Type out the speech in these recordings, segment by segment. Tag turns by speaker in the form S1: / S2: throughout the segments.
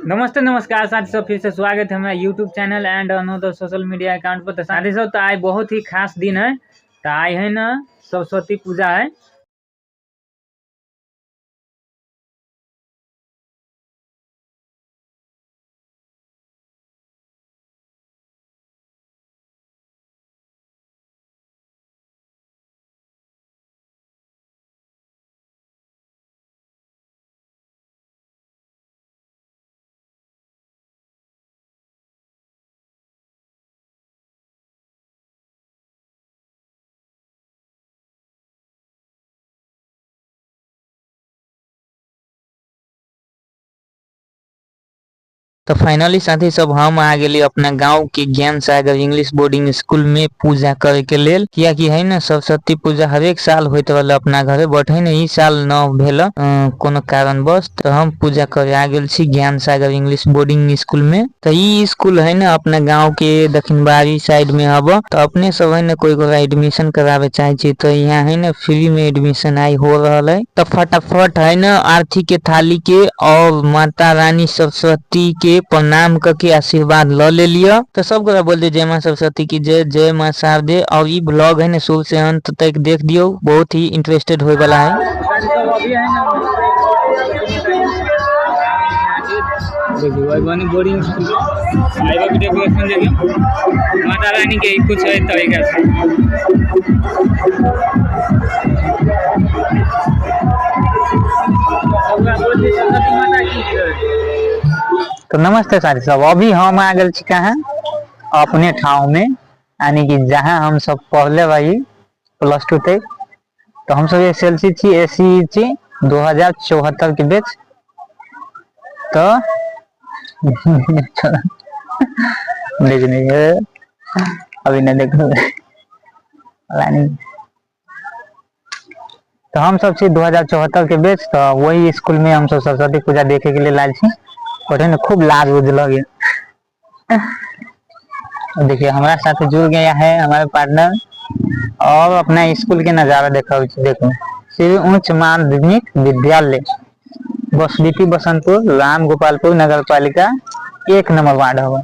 S1: नमस्ते नमस्कार साथी सब, फिर से स्वागत है हमारा YouTube channel and another social media account पर। तो साथी सब, तो आज बहुत ही खास दिन है। तो आज है ना सरस्वती पूजा है। तो फाइनली साथी सब हम आ गए अपना गांव के ज्ञान सागर इंग्लिश बोर्डिंग स्कूल में पूजा करे के लेल। किया कि है ना सरस्वती पूजा हर एक साल होते वाला अपना घरे, बट है ना ई साल न भेल कोनो कारणवश। तो हम पूजा करे आ गए छी ज्ञान सागर इंग्लिश बोर्डिंग स्कूल में। तो ई स्कूल है ना अपना गाँव के दक्षिणबारी साइड में हब। तो अपने सब है ना कोई एडमिशन करावे चाहे छी तो यहाँ है ना फ्री में एडमिशन आई हो रहा है। तो फटाफट है ना आरती के थाली के और माता रानी सरस्वती के प्रणाम करके आशीर्वाद ले लिया। तो सब को बोल दे जय मां सरस्वती की जय, जय मां शारदे। और ये ब्लॉग है ना शुरू से अंत तक देख दियो, बहुत ही इंटरेस्टेड होने वाला है। बोर्डिंग डेकोरेशन देखिए माता रानी के कुछ है तरीका से। तो नमस्ते साथी सब, अभी हम आ गए कहाँ अपने ठाव में, यानी कि जहाँ हम सब पढ़ले भाई +2 तक। तो हम सब SLC थी SC थी 2074 के बैच। तो नहीं अभी नहीं देखो। तो हम सब 2074 के बैच। तो वही स्कूल में हम सब सरस्वती पूजा देखे के लिए लाल छी। और है ना खूब लाज उज लगे। देखिए हमारे साथ जुड़ गया है हमारे पार्टनर। और अपना स्कूल के नजारा देखो श्री उच्च माध्यमिक विद्यालय बसबीटी बसंतपुर राम गोपालपुर नगर पालिका 1 नंबर वार्ड होगा।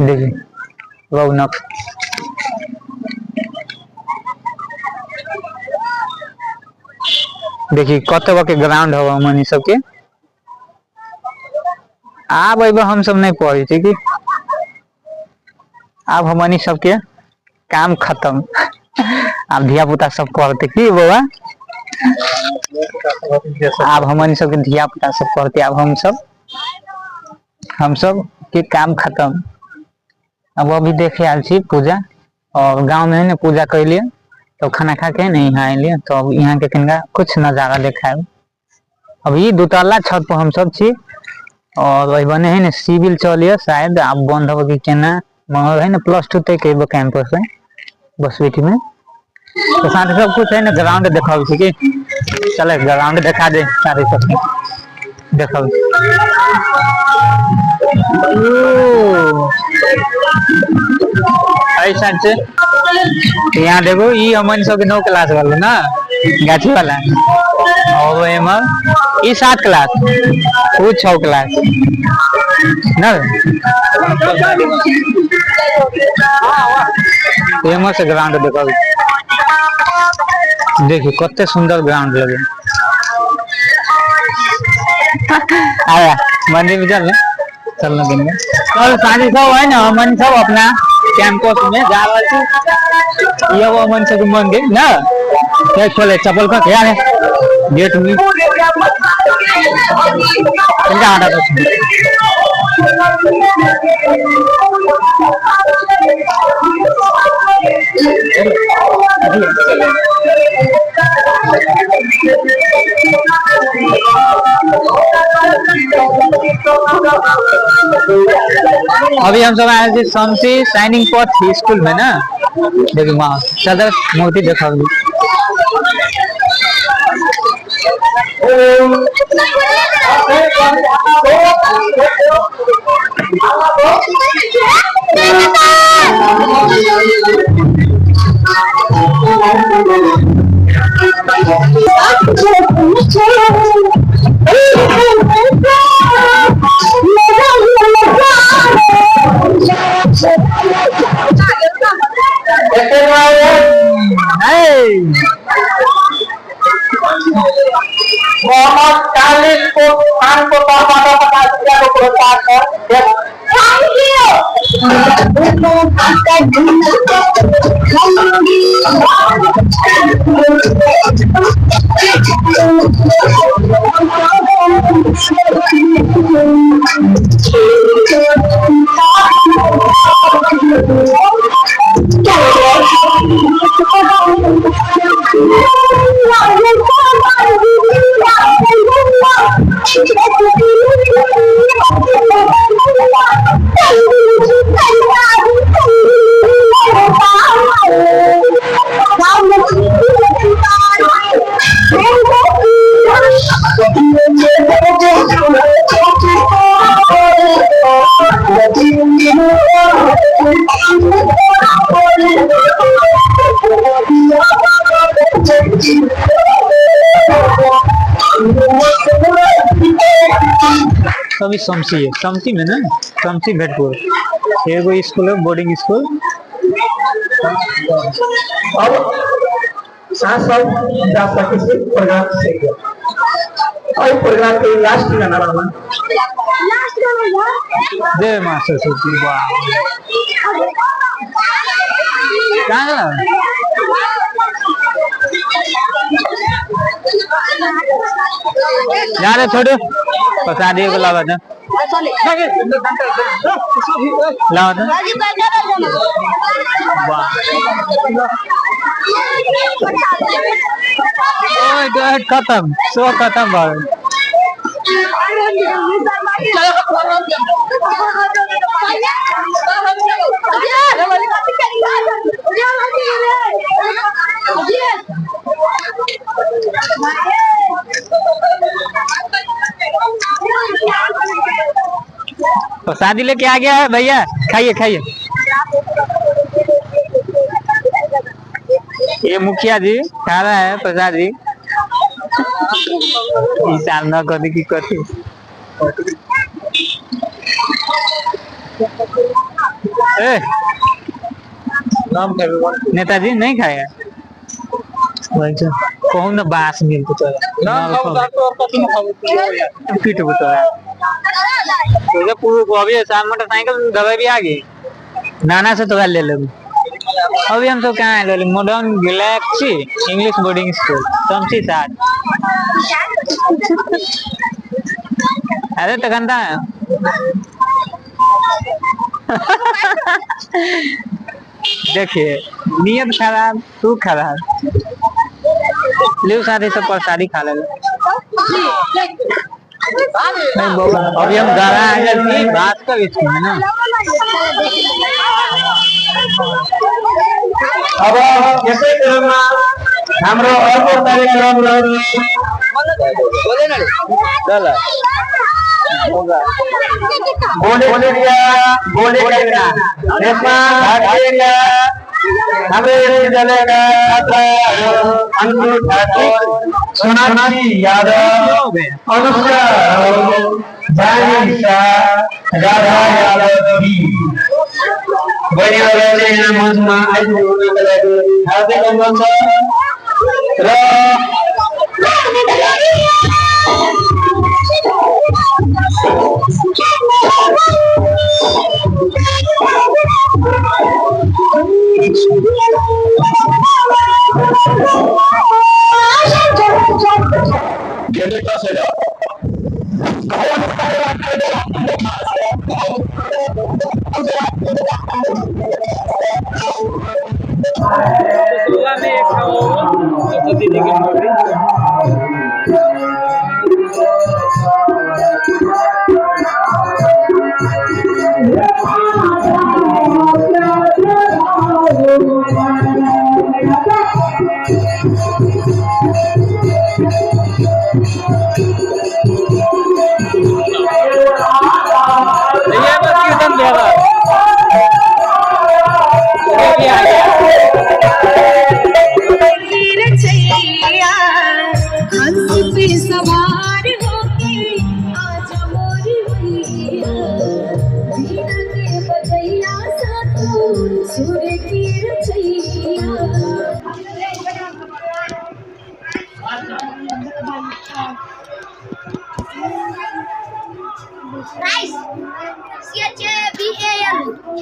S1: देखिए रौनक। देखिए कत के ग्राउंड होगा मनी सबके। अब हम सब नहीं पढ़ी थी कि अब हमनी सबके काम खत्म। अब धिया पुता सब पढ़ते की बाबा, अब हमनी सबके धिया पुता सब पढ़ते। अब हम सब के काम खत्म। अब अभी देखे आल छी पूजा और गांव में है ना पूजा कर लिए। तो खाना खा के नहीं यहाँ आए। तो अब यहाँ के कनिका कुछ नजारा देखा। अभी 2 तल्ला छत पर हम सब छी। और वही बने है ना सिविल चलिए शायद आप बंद हो कि केना है ना +2 तक के कैंपस है बसबीटी में। तो साथ सब कुछ है ना ग्राउंड देखा कि चले ग्राउंड देखा दे सारे सब देखा। से यहाँ देखो ये हमन सब 9 क्लास वाला ना गाछी वाला। और ये 7 क्लास वो 6 क्लास ना। से ग्राउंड देखो, देखिए कते सुंदर ग्राउंड लगे। आया मंदिर में चलना दिन में। कल सानी सब है ना मन सब अपना कैंपस में जा रहा थी। ये वो मन सब मंदिर ना खोले चप्पल का क्या है गेट में आटा अभी हम सब आए थे शांति शाइनिंग पॉट स्कूल में ना। देखिए वहाँ सदर मूर्ति देखा।
S2: आपको माता पिता को पुरस्कार कर थैंक
S1: अभी समसी है, समसी में ना, समसी भेटपुर एगो स्कूल है, बोर्डिंग स्कूल।
S2: अब साथ साथ जा सके से प्रोग्राम से और प्रोग्राम के लास्ट गाना वाला
S1: दे मास्टर सूची वाह कहां जा रे छोड़ पता दे को लावा था लावा था वाह ओए गॉड खत्म सो खत्म भाई प्रसादी लेके आ गया है भैया, खाइए खाइए। ये मुखिया जी खा रहा है प्रसादी। साल न कदी की कथी नेताजी नहीं खाया कहूँ ना बास मिल तो फिट अभी मोटरसाइकिल दवाई भी आ गई नाना से तो ले लो। अभी हम सब कहाँ है modern galaxy English boarding school Samsi 7। अरे तो गंदा देखिए नियत खराब तू खराब ले सारे सब प्रसादी खा ले। अभी हम गाना बात का इसमें ना
S2: अब जैसे हमरो और कार्यक्रम बोले ना चला बोले करना भागेगा हमें जलेगा अंकुर ठाकुर सोनाक्षी यादव अनुष्का जानिशा राधा यादव भी बढ़िया रहते हैं मजमा आज होने वाला है हार्दिक अभिनंदन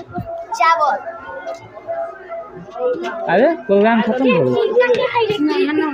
S3: चावल।
S1: अरे प्रोग्राम खत्म हो गया ना।